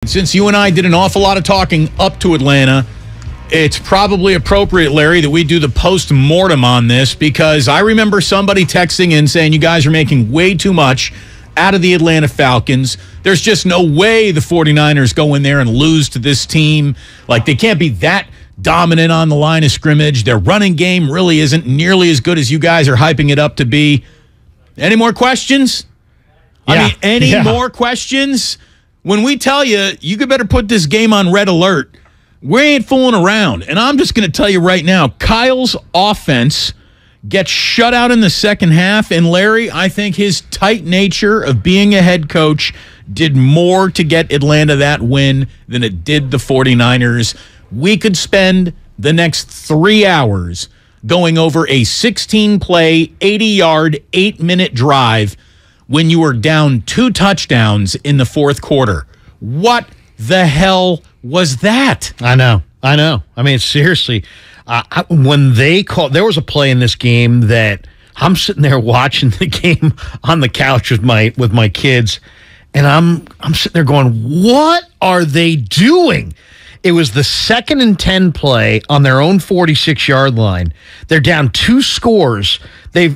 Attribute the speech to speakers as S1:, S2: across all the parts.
S1: Since you and I did an awful lot of talking up to Atlanta, it's probably appropriate, Larry, that we do the post-mortem on this, because I remember somebody texting in saying you guys are making way too much out of the Atlanta Falcons. There's just no way the 49ers go in there and lose to this team. Like, they can't be that dominant on the line of scrimmage. Their running game really isn't nearly as good as you guys are hyping it up to be. Any more questions?
S2: Yeah.
S1: Any more questions? When we tell you, you could better put this game on red alert, we ain't fooling around. And I'm just going to tell you right now, Kyle's offense gets shut out in the second half. And Larry, I think his tight nature of being a head coach did more to get Atlanta that win than it did the 49ers. We could spend the next 3 hours going over a 16-play, 80-yard, 8-minute drive when you were down 2 touchdowns in the fourth quarter. What the hell was that?
S2: I know. I mean, seriously, when they called, there was a play in this game that I'm sitting there watching the game on the couch with my kids, and I'm sitting there going, what are they doing? It was the 2nd and 10 play on their own 46-yard line. They're down 2 scores. They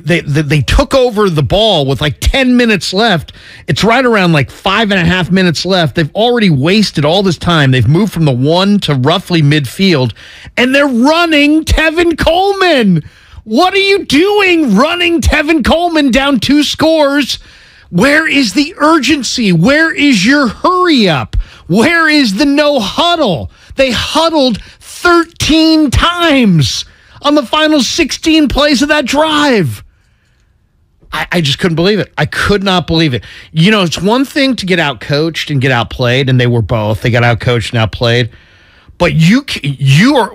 S2: took over the ball with like 10 minutes left. It's right around like 5.5 minutes left. They've already wasted all this time. They've moved from the 1 to roughly midfield, and they're running Tevin Coleman. What are you doing running Tevin Coleman down 2 scores? Where is the urgency? Where is your hurry up? Where is the no huddle? They huddled 13 times on the final 16 plays of that drive. I just couldn't believe it. I could not believe it. You know, it's one thing to get outcoached and get outplayed, and they were both. They got outcoached and outplayed. But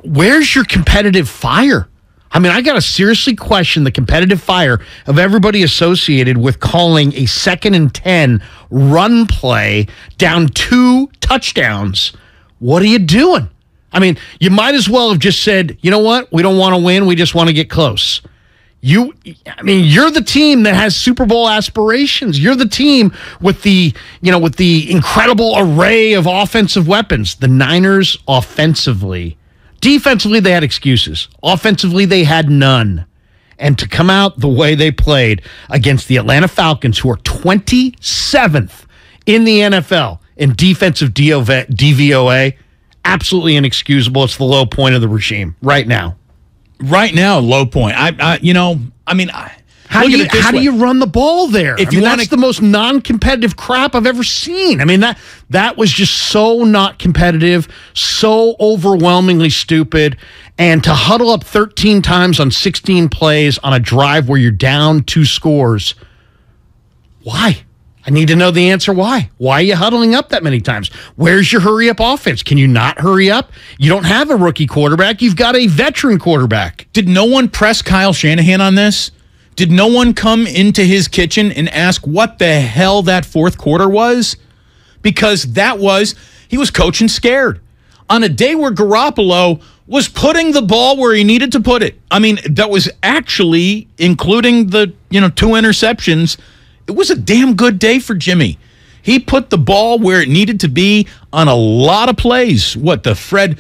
S2: where's your competitive fire? I mean, I got to seriously question the competitive fire of everybody associated with calling a 2nd and 10 run play down 2 touchdowns. What are you doing? I mean, you might as well have just said, you know what? We don't want to win. We just want to get close. You're the team that has Super Bowl aspirations. You're the team with the incredible array of offensive weapons. The Niners offensively. Defensively, they had excuses. Offensively, they had none. And to come out the way they played against the Atlanta Falcons, who are 27th in the NFL in defensive DVOA, absolutely inexcusable. It's the low point of the regime right now.
S1: Right now, low point. How do
S2: you run the ball there? That's the most non-competitive crap I've ever seen. I mean, that was just so not competitive, so overwhelmingly stupid. And to huddle up 13 times on 16 plays on a drive where you're down 2 scores, why? I need to know the answer why. Why are you huddling up that many times? Where's your hurry-up offense? Can you not hurry up? You don't have a rookie quarterback. You've got a veteran quarterback.
S1: Did no one press Kyle Shanahan on this? Did no one come into his kitchen and ask what the hell that fourth quarter was? Because he was coaching scared. On a day where Garoppolo was putting the ball where he needed to put it. I mean, that was actually, including the 2 interceptions, it was a damn good day for Jimmy. He put the ball where it needed to be on a lot of plays. The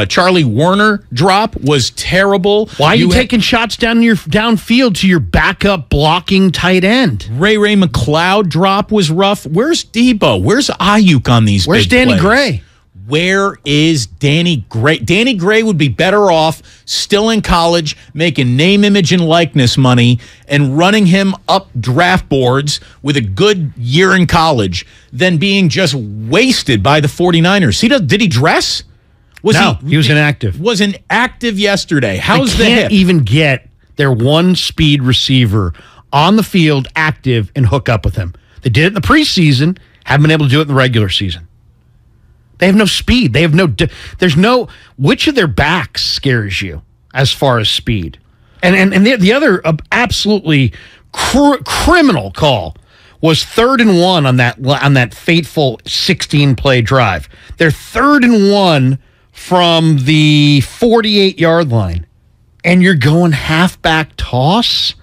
S1: Charlie Warner drop was terrible.
S2: Why are you taking shots downfield to your backup blocking tight end?
S1: Ray McLeod drop was rough. Where's Debo? Where's Ayuk on these
S2: Where's
S1: big
S2: Danny
S1: plays?
S2: Gray?
S1: Where is Danny Gray? Danny Gray would be better off still in college, making name, image, and likeness money and running him up draft boards with a good year in college than being just wasted by the 49ers. Did he dress?
S2: He was inactive.
S1: Was inactive yesterday. How's the hip?
S2: They can't even get their one speed receiver on the field active and hook up with him. They did it in the preseason, haven't been able to do it in the regular season. They have no speed. Which of their backs scares you as far as speed? And the other absolutely criminal call was 3rd and 1 on that fateful 16-play drive. They're 3rd and 1 from the 48-yard line, and you're going halfback toss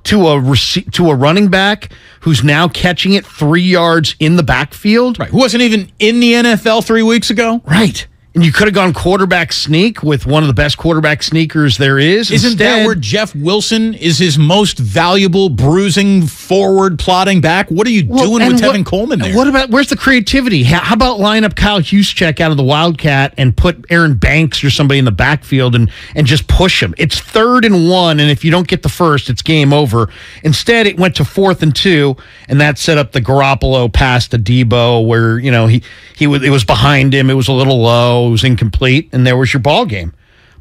S2: to a running back who's now catching it 3 yards in the backfield.
S1: Right. Who wasn't even in the NFL 3 weeks ago.
S2: Right. And you could have gone quarterback sneak with one of the best quarterback sneakers there is.
S1: Isn't that where Jeff Wilson is his most valuable bruising forward plotting back? What are you doing with Tevin Coleman there?
S2: Where's the creativity? How about line up Kyle Juszczyk out of the Wildcat and put Aaron Banks or somebody in the backfield and just push him? It's 3rd and 1, and if you don't get the first, it's game over. Instead, it went to 4th and 2, and that set up the Garoppolo pass to Debo where, it was behind him. It was a little low. It was incomplete, and there was your ball game.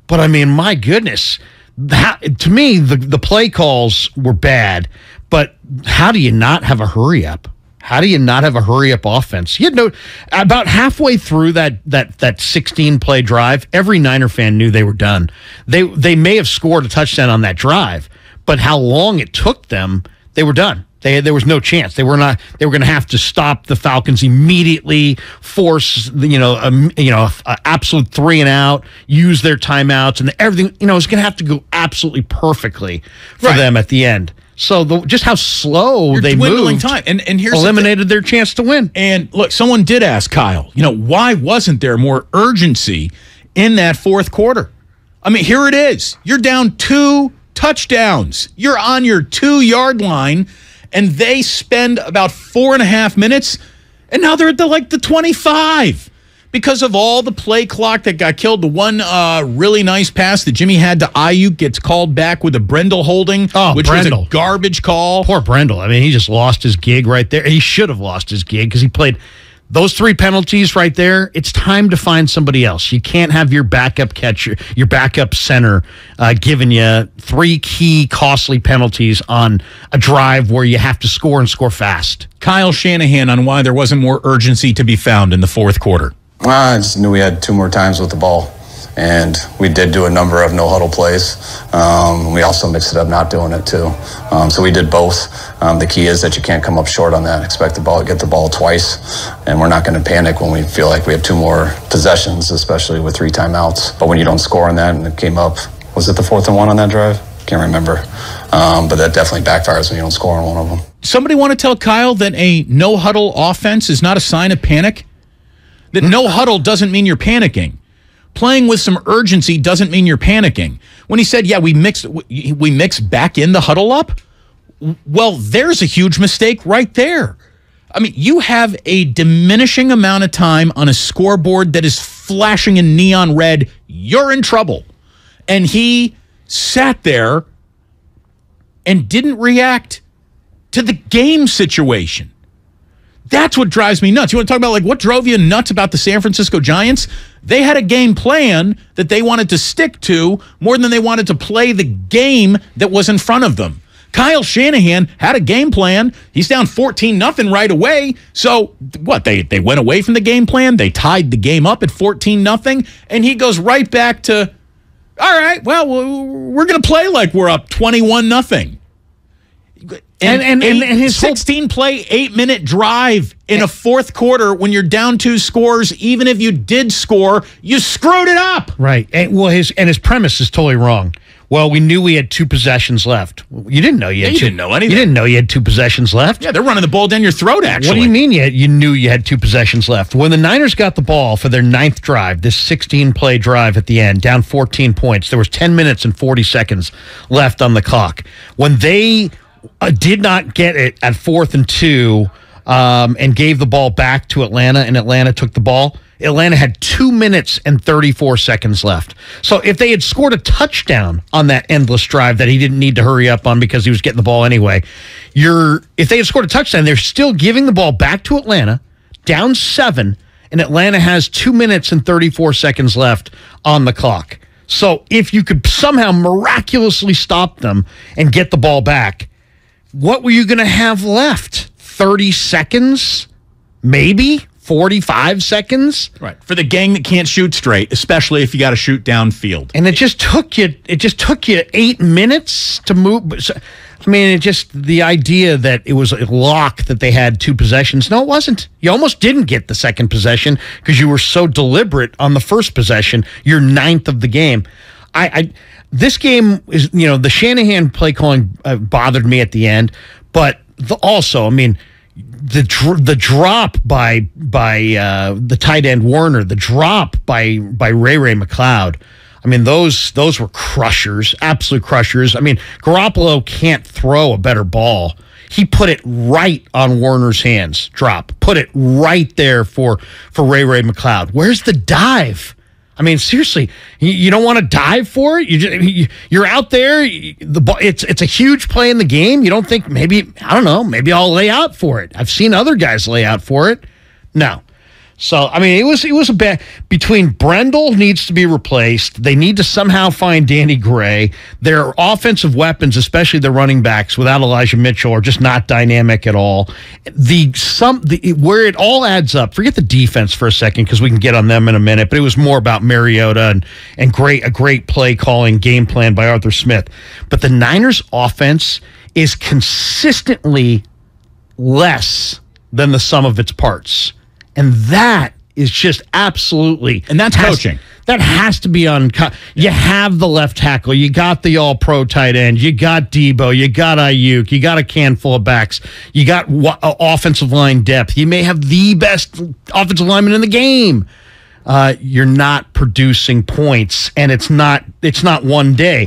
S2: But, I mean, my goodness, to me, the play calls were bad, but how do you not have a hurry-up? How do you not have a hurry-up offense? About halfway through that 16-play drive, every Niner fan knew they were done. They may have scored a touchdown on that drive, but how long it took them, they were done. There was no chance. They were going to have to stop the Falcons immediately, force absolute 3 and out, use their timeouts, and everything. It's going to have to go absolutely perfectly for them at the end. So just how slow they moved,
S1: time, and here's
S2: eliminated their chance to win.
S1: And look, someone did ask Kyle, why wasn't there more urgency in that fourth quarter? I mean, here it is. You're down 2 touchdowns. You're on your 2-yard line. And they spend about 4.5 minutes, and now they're at the 25 because of all the play clock that got killed. The one really nice pass that Jimmy had to Ayuk gets called back with a Brendel holding, which
S2: Brendel.
S1: was a garbage call.
S2: Poor Brendel. I mean, he just lost his gig right there. He should have lost his gig because he played those 3 penalties right there. It's time to find somebody else. You can't have your backup catcher, your backup center giving you 3 key costly penalties on a drive where you have to score and score fast.
S1: Kyle Shanahan on why there wasn't more urgency to be found in the fourth quarter.
S3: I just knew we had 2 more times with the ball. And we did do a number of no-huddle plays. We also mixed it up not doing it, too. So we did both. The key is that you can't come up short on that. Expect the ball, get the ball twice. And we're not going to panic when we feel like we have 2 more possessions, especially with 3 timeouts. But when you don't score on that and it came up, was it the 4th and 1 on that drive? Can't remember. But that definitely backfires when you don't score on one of them.
S1: Somebody want to tell Kyle that a no-huddle offense is not a sign of panic? That no-huddle doesn't mean you're panicking. Playing with some urgency doesn't mean you're panicking. When he said, we mix back in the huddle up, well, there's a huge mistake right there. I mean, you have a diminishing amount of time on a scoreboard that is flashing in neon red. You're in trouble. And he sat there and didn't react to the game situation. That's what drives me nuts. You want to talk about what drove you nuts about the San Francisco Giants? They had a game plan that they wanted to stick to more than they wanted to play the game that was in front of them. Kyle Shanahan had a game plan. He's down 14-0 right away. So what? They went away from the game plan. They tied the game up at 14-0, and he goes right back to, all right, well, we're going to play like we're up 21-0. And his 16-play, 8-minute drive in a fourth quarter when you're down 2 scores, even if you did score, you screwed it up.
S2: Right. And his premise is totally wrong. Well, we knew we had 2 possessions left. You didn't know you had 2.
S1: You didn't know anything.
S2: You didn't know you had 2 possessions left.
S1: Yeah, they're running the ball down your throat, actually.
S2: What do you mean you knew you had 2 possessions left? When the Niners got the ball for their 9th drive, this 16-play drive at the end, down 14 points, there was 10 minutes and 40 seconds left on the clock. When they did not get it at 4th and 2 and gave the ball back to Atlanta, and Atlanta took the ball, Atlanta had 2 minutes and 34 seconds left. So if they had scored a touchdown on that endless drive that he didn't need to hurry up on because he was getting the ball anyway, if they had scored a touchdown, they're still giving the ball back to Atlanta, down 7, and Atlanta has 2 minutes and 34 seconds left on the clock. So if you could somehow miraculously stop them and get the ball back, what were you going to have left? 30 seconds? Maybe? 45 seconms?
S1: Right. For the gang that can't shoot straight, especially if you got to shoot downfield.
S2: And it just took you 8 minutes to move. I mean, the idea that it was a lock that they had 2 possessions. No, it wasn't. You almost didn't get the second possession because you were so deliberate on the first possession, your 9th of the game. This game is, the Shanahan play calling bothered me at the end, but also, I mean, the drop by the tight end Warner, the drop by Ray McLeod. I mean, those were crushers, absolute crushers. I mean, Garoppolo can't throw a better ball. He put it right on Warner's hands. Drop, put it right there for Ray McLeod. Where's the dive? I mean, seriously, you don't want to dive for it. You're out there. It's a huge play in the game. You don't think maybe I'll lay out for it. I've seen other guys lay out for it. No. So, I mean, it was a bad. Between Brendel needs to be replaced. They need to somehow find Danny Gray. Their offensive weapons, especially the running backs, without Elijah Mitchell, are just not dynamic at all. Where it all adds up. Forget the defense for a second because we can get on them in a minute. But it was more about Mariota and a great play calling game plan by Arthur Smith. But the Niners' offense is consistently less than the sum of its parts. And that is just absolutely...
S1: And that's coaching.
S2: That has to be on... You have the left tackle. You got the all-pro tight end. You got Debo. You got Ayuk. You got a can full of backs. You got offensive line depth. You may have the best offensive lineman in the game. You're not producing points, and it's not one day.